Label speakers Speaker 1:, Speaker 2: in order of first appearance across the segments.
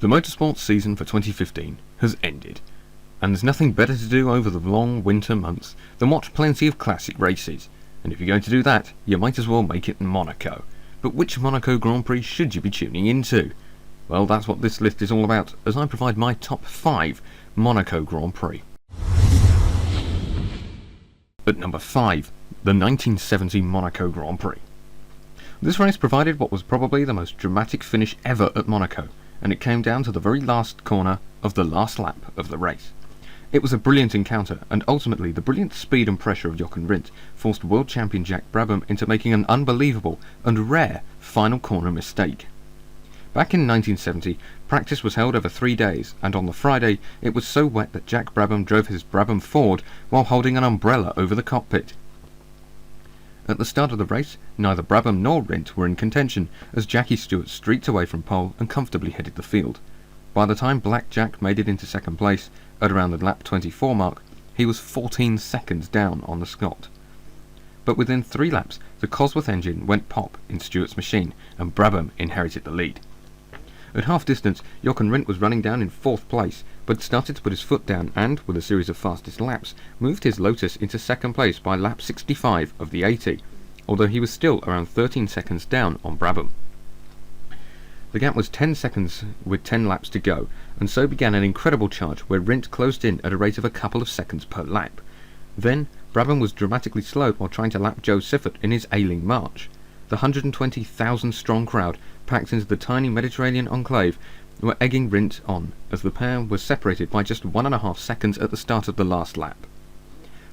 Speaker 1: The motorsport season for 2015 has ended, and there's nothing better to do over the long winter months than watch plenty of classic races, and if you're going to do that, you might as well make it in Monaco. But which Monaco Grand Prix should you be tuning into? Well, that's what this list is all about, as I provide my top 5 Monaco Grand Prix. At number 5, the 1970 Monaco Grand Prix. This race provided what was probably the most dramatic finish ever at Monaco, and it came down to the very last corner of the last lap of the race. It was a brilliant encounter, and ultimately the brilliant speed and pressure of Jochen Rindt forced world champion Jack Brabham into making an unbelievable and rare final corner mistake. Back in 1970, practice was held over 3 days, and on the Friday it was so wet that Jack Brabham drove his Brabham Ford while holding an umbrella over the cockpit. At the start of the race, neither Brabham nor Rindt were in contention, as Jackie Stewart streaked away from pole and comfortably headed the field. By the time Black Jack made it into second place, at around the lap 24 mark, he was 14 seconds down on the Scot. But within 3 laps, the Cosworth engine went pop in Stewart's machine, and Brabham inherited the lead. At half distance, Jochen Rindt was running down in 4th place, but started to put his foot down and, with a series of fastest laps, moved his Lotus into second place by lap 65 of the 80, although he was still around 13 seconds down on Brabham. The gap was 10 seconds with 10 laps to go, and so began an incredible charge where Rindt closed in at a rate of a couple of seconds per lap. Then, Brabham was dramatically slowed while trying to lap Joe Siffert in his ailing march. The 120,000 strong crowd, packed into the tiny Mediterranean enclave, were egging Rindt on, as the pair was separated by just 1.5 seconds at the start of the last lap.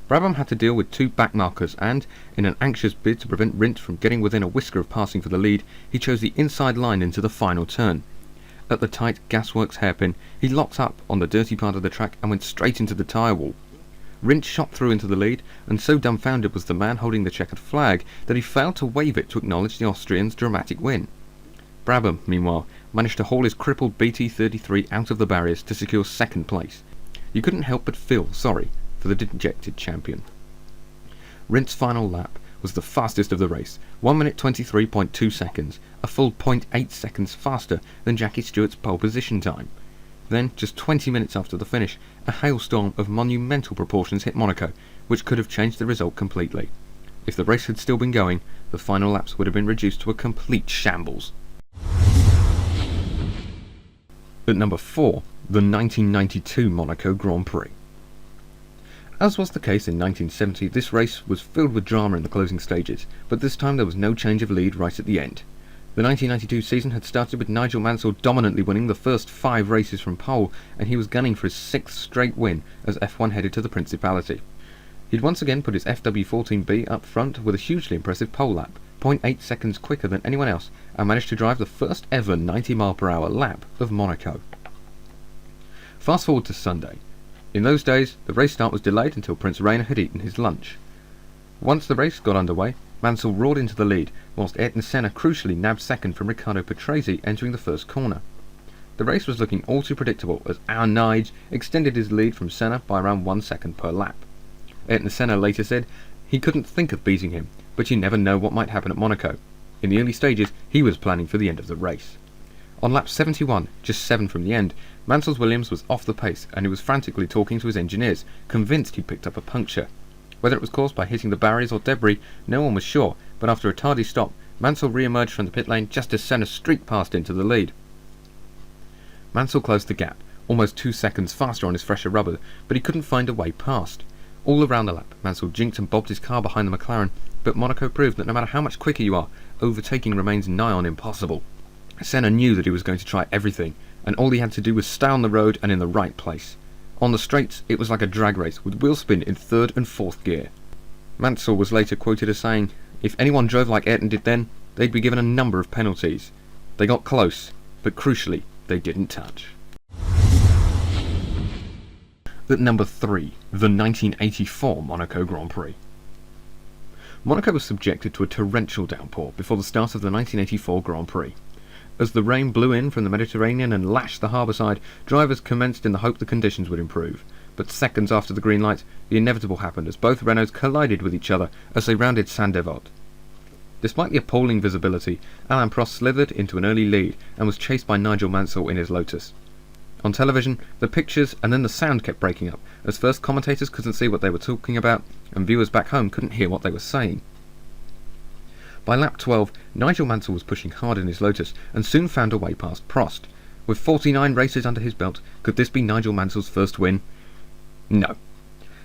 Speaker 1: Brabham had to deal with 2 backmarkers, and, in an anxious bid to prevent Rindt from getting within a whisker of passing for the lead, he chose the inside line into the final turn. At the tight Gasworks hairpin, he locked up on the dirty part of the track and went straight into the tyre wall. Rindt shot through into the lead, and so dumbfounded was the man holding the checkered flag that he failed to wave it to acknowledge the Austrian's dramatic win. Brabham, meanwhile, managed to haul his crippled BT-33 out of the barriers to secure second place. You couldn't help but feel sorry for the dejected champion. Rindt's final lap was the fastest of the race, 1 minute 23.2 seconds, a full 0.8 seconds faster than Jackie Stewart's pole position time. Then, just 20 minutes after the finish, a hailstorm of monumental proportions hit Monaco, which could have changed the result completely. If the race had still been going, the final laps would have been reduced to a complete shambles. At number 4, the 1992 Monaco Grand Prix. As was the case in 1970, this race was filled with drama in the closing stages, but this time there was no change of lead right at the end. The 1992 season had started with Nigel Mansell dominantly winning the first 5 races from pole, and he was gunning for his 6th straight win as F1 headed to the Principality. He'd once again put his FW14B up front with a hugely impressive pole lap, 0.8 seconds quicker than anyone else, and managed to drive the first ever 90-mile-per-hour lap of Monaco. Fast forward to Sunday. In those days, the race start was delayed until Prince Rainer had eaten his lunch. Once the race got underway, Mansell roared into the lead, whilst Ayrton Senna crucially nabbed second from Riccardo Patrese entering the first corner. The race was looking all too predictable as our Nige extended his lead from Senna by around 1 second per lap. Ayrton Senna later said he couldn't think of beating him, but you never know what might happen at Monaco. In the early stages, he was planning for the end of the race. On lap 71, just 7 from the end, Mansell's Williams was off the pace, and he was frantically talking to his engineers, convinced he'd picked up a puncture. Whether it was caused by hitting the barriers or debris, no one was sure, but after a tardy stop, Mansell re-emerged from the pit lane just as Senna streaked past into the lead. Mansell closed the gap, almost 2 seconds faster on his fresher rubber, but he couldn't find a way past. All around the lap, Mansell jinked and bobbed his car behind the McLaren, but Monaco proved that no matter how much quicker you are, overtaking remains nigh on impossible. Senna knew that he was going to try everything, and all he had to do was stay on the road and in the right place. On the straights, it was like a drag race, with wheel spin in 3rd and 4th gear. Mansell was later quoted as saying, "If anyone drove like Ayrton did then, they'd be given a number of penalties. They got close, but crucially, they didn't touch." At number 3, the 1984 Monaco Grand Prix. Monaco was subjected to a torrential downpour before the start of the 1984 Grand Prix. As the rain blew in from the Mediterranean and lashed the harbour side, drivers commenced in the hope the conditions would improve. But seconds after the green light, the inevitable happened as both Renaults collided with each other as they rounded Saint-Devote. Despite the appalling visibility, Alain Prost slithered into an early lead and was chased by Nigel Mansell in his Lotus. On television, the pictures and then the sound kept breaking up, as first commentators couldn't see what they were talking about, and viewers back home couldn't hear what they were saying. By lap 12, Nigel Mansell was pushing hard in his Lotus, and soon found a way past Prost. With 49 races under his belt, could this be Nigel Mansell's first win? No.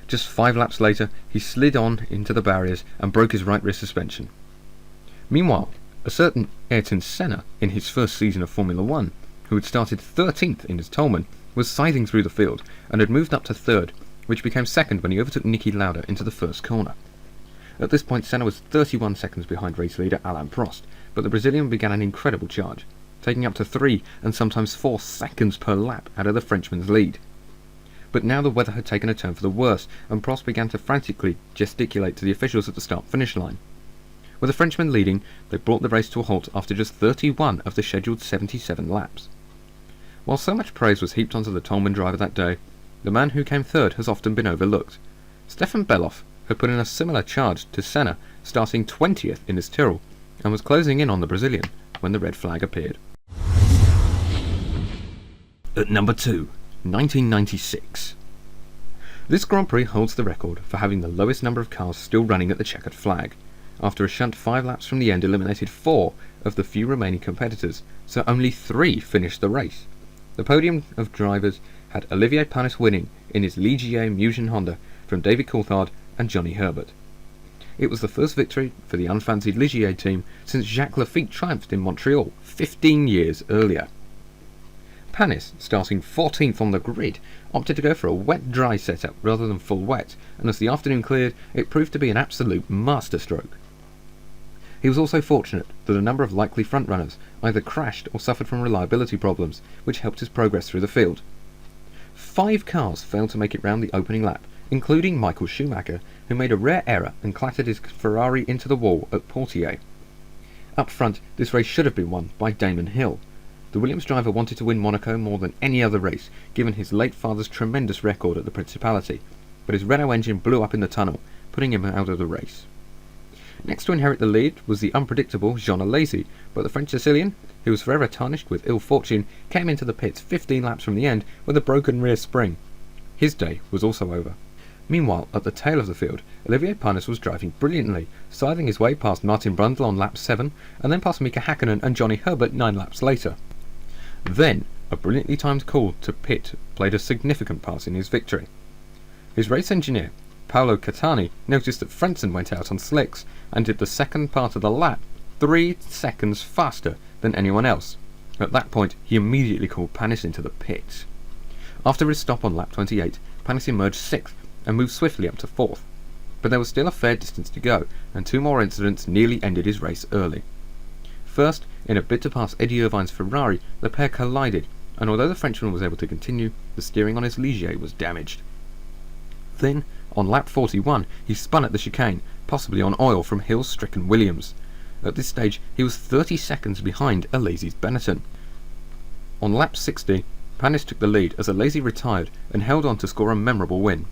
Speaker 1: Just 5 laps later, he slid on into the barriers and broke his right rear suspension. Meanwhile, a certain Ayrton Senna, in his first season of Formula 1, who had started 13th in his Toleman, was scything through the field and had moved up to 3rd, which became 2nd when he overtook Niki Lauda into the first corner. At this point, Senna was 31 seconds behind race leader Alain Prost, but the Brazilian began an incredible charge, taking up to 3 and sometimes 4 seconds per lap out of the Frenchman's lead. But now the weather had taken a turn for the worse, and Prost began to frantically gesticulate to the officials at the start-finish line. With the Frenchman leading, they brought the race to a halt after just 31 of the scheduled 77 laps. While so much praise was heaped onto the Toleman driver that day, the man who came 3rd has often been overlooked. Stefan Bellof had put in a similar charge to Senna, starting 20th in his Tyrrell, and was closing in on the Brazilian when the red flag appeared. At number 2, 1996. This Grand Prix holds the record for having the lowest number of cars still running at the checkered flag, after a shunt 5 laps from the end eliminated 4 of the few remaining competitors, so only 3 finished the race. The podium of drivers had Olivier Panis winning in his Ligier Mugen Honda from David Coulthard and Johnny Herbert. It was the first victory for the unfancied Ligier team since Jacques Lafitte triumphed in Montreal 15 years earlier. Panis, starting 14th on the grid, opted to go for a wet-dry setup rather than full wet, and as the afternoon cleared, it proved to be an absolute masterstroke. He was also fortunate that a number of likely frontrunners either crashed or suffered from reliability problems, which helped his progress through the field. 5 cars failed to make it round the opening lap, including Michael Schumacher, who made a rare error and clattered his Ferrari into the wall at Portier. Up front, this race should have been won by Damon Hill. The Williams driver wanted to win Monaco more than any other race, given his late father's tremendous record at the Principality, but his Renault engine blew up in the tunnel, putting him out of the race. Next to inherit the lead was the unpredictable Jean Alesi, but the French Sicilian, who was forever tarnished with ill fortune, came into the pits 15 laps from the end with a broken rear spring. His day was also over. Meanwhile, at the tail of the field, Olivier Panis was driving brilliantly, scything his way past Martin Brundle on lap 7, and then past Mika Hakkinen and Johnny Herbert 9 laps later. Then, a brilliantly timed call to pit played a significant part in his victory. His race engineer, Paolo Catani, noticed that Frentzen went out on slicks and did the second part of the lap 3 seconds faster than anyone else. At that point, he immediately called Panis into the pits. After his stop on lap 28, Panis emerged 6th and moved swiftly up to 4th. But there was still a fair distance to go, and 2 more incidents nearly ended his race early. First, in a bid to pass Eddie Irvine's Ferrari, the pair collided, and although the Frenchman was able to continue, the steering on his Ligier was damaged. Then, on lap 41, he spun at the chicane, possibly on oil from Hill's stricken Williams. At this stage, he was 30 seconds behind Alesi's Benetton. On lap 60, Panis took the lead as Alesi retired and held on to score a memorable win.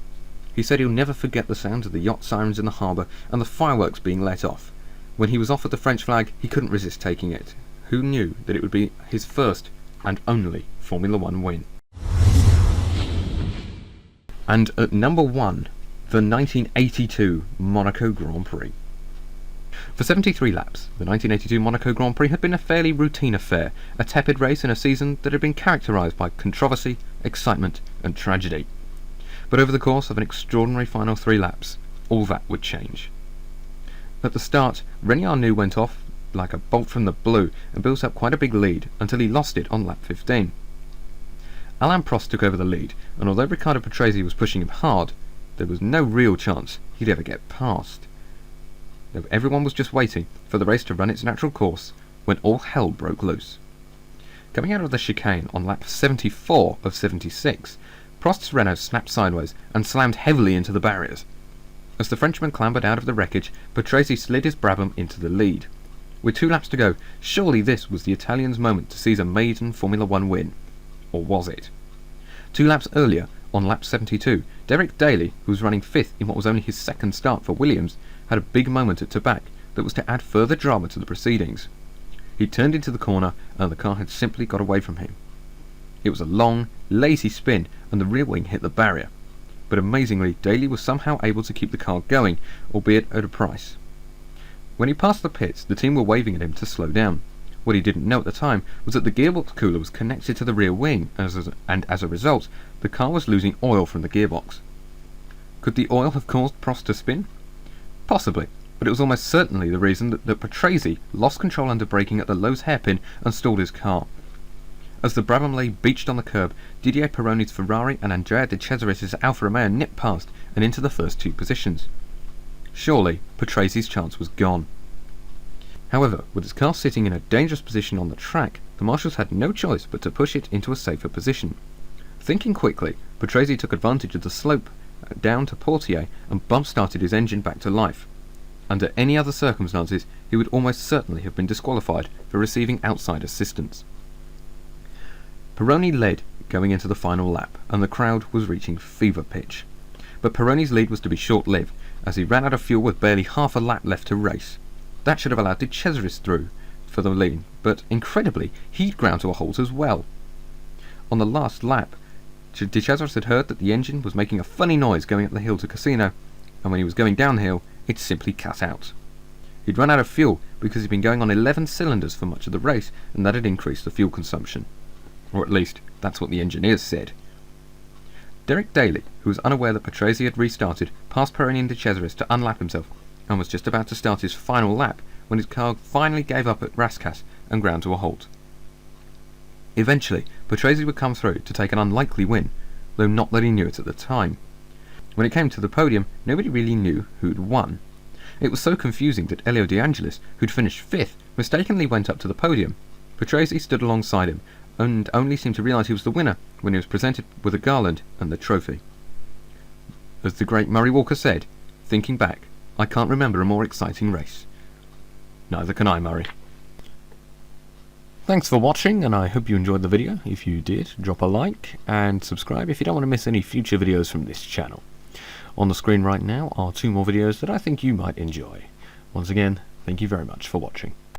Speaker 1: He said he'll never forget the sounds of the yacht sirens in the harbour and the fireworks being let off. When he was offered the French flag, he couldn't resist taking it. Who knew that it would be his first and only Formula 1 win? And at number 1, the 1982 Monaco Grand Prix. For 73 laps, the 1982 Monaco Grand Prix had been a fairly routine affair, a tepid race in a season that had been characterised by controversy, excitement and tragedy. But over the course of an extraordinary final 3 laps, all that would change. At the start, René Arnoux went off like a bolt from the blue and built up quite a big lead until he lost it on lap 15. Alain Prost took over the lead, and although Riccardo Patrese was pushing him hard, there was no real chance he'd ever get past. Everyone was just waiting for the race to run its natural course when all hell broke loose. Coming out of the chicane on lap 74 of 76, Prost's Renault snapped sideways and slammed heavily into the barriers. As the Frenchman clambered out of the wreckage, Patrese slid his Brabham into the lead. With 2 laps to go, surely this was the Italian's moment to seize a maiden Formula 1 win. Or was it? 2 laps earlier, on lap 72, Derek Daly, who was running 5th in what was only his second start for Williams, had a big moment at Tabac that was to add further drama to the proceedings. He turned into the corner and the car had simply got away from him. It was a long, lazy spin and the rear wing hit the barrier, but amazingly Daly was somehow able to keep the car going, albeit at a price. When he passed the pits, the team were waving at him to slow down. What he didn't know at the time was that the gearbox cooler was connected to the rear wing, and as a result, the car was losing oil from the gearbox. Could the oil have caused Prost to spin? Possibly, but it was almost certainly the reason that Prix lost control under braking at the Lowe's hairpin and stalled his car. As the Brabham lay beached on the curb, Didier Pironi's Ferrari and Andrea De Cesaris' Alfa Romeo nipped past and into the first two positions. Surely, Patrese' chance was gone. However, with his car sitting in a dangerous position on the track, the marshals had no choice but to push it into a safer position. Thinking quickly, Patrese took advantage of the slope down to Portier and bump-started his engine back to life. Under any other circumstances, he would almost certainly have been disqualified for receiving outside assistance. Pironi led going into the final lap, and the crowd was reaching fever pitch. But Pironi's lead was to be short-lived, as he ran out of fuel with barely half a lap left to race. That should have allowed De Cesaris through for the lead, but incredibly, he'd ground to a halt as well. On the last lap, De Cesaris had heard that the engine was making a funny noise going up the hill to Casino, and when he was going downhill, it simply cut out. He'd run out of fuel because he'd been going on 11 cylinders for much of the race, and that had increased the fuel consumption. Or at least, that's what the engineers said. Derek Daly, who was unaware that Patrese had restarted, passed Pironi and De Cesaris to unlap himself, and was just about to start his final lap when his car finally gave up at Rascasse and ground to a halt. Eventually, Patrese would come through to take an unlikely win, though not that he knew it at the time. When it came to the podium, nobody really knew who'd won. It was so confusing that Elio De Angelis, who'd finished 5th, mistakenly went up to the podium. Patrese stood alongside him, and only seemed to realise he was the winner when he was presented with a garland and the trophy. As the great Murray Walker said, thinking back, I can't remember a more exciting race. Neither can I, Murray. Thanks for watching, and I hope you enjoyed the video. If you did, drop a like and subscribe if you don't want to miss any future videos from this channel. On the screen right now are 2 more videos that I think you might enjoy. Once again, thank you very much for watching.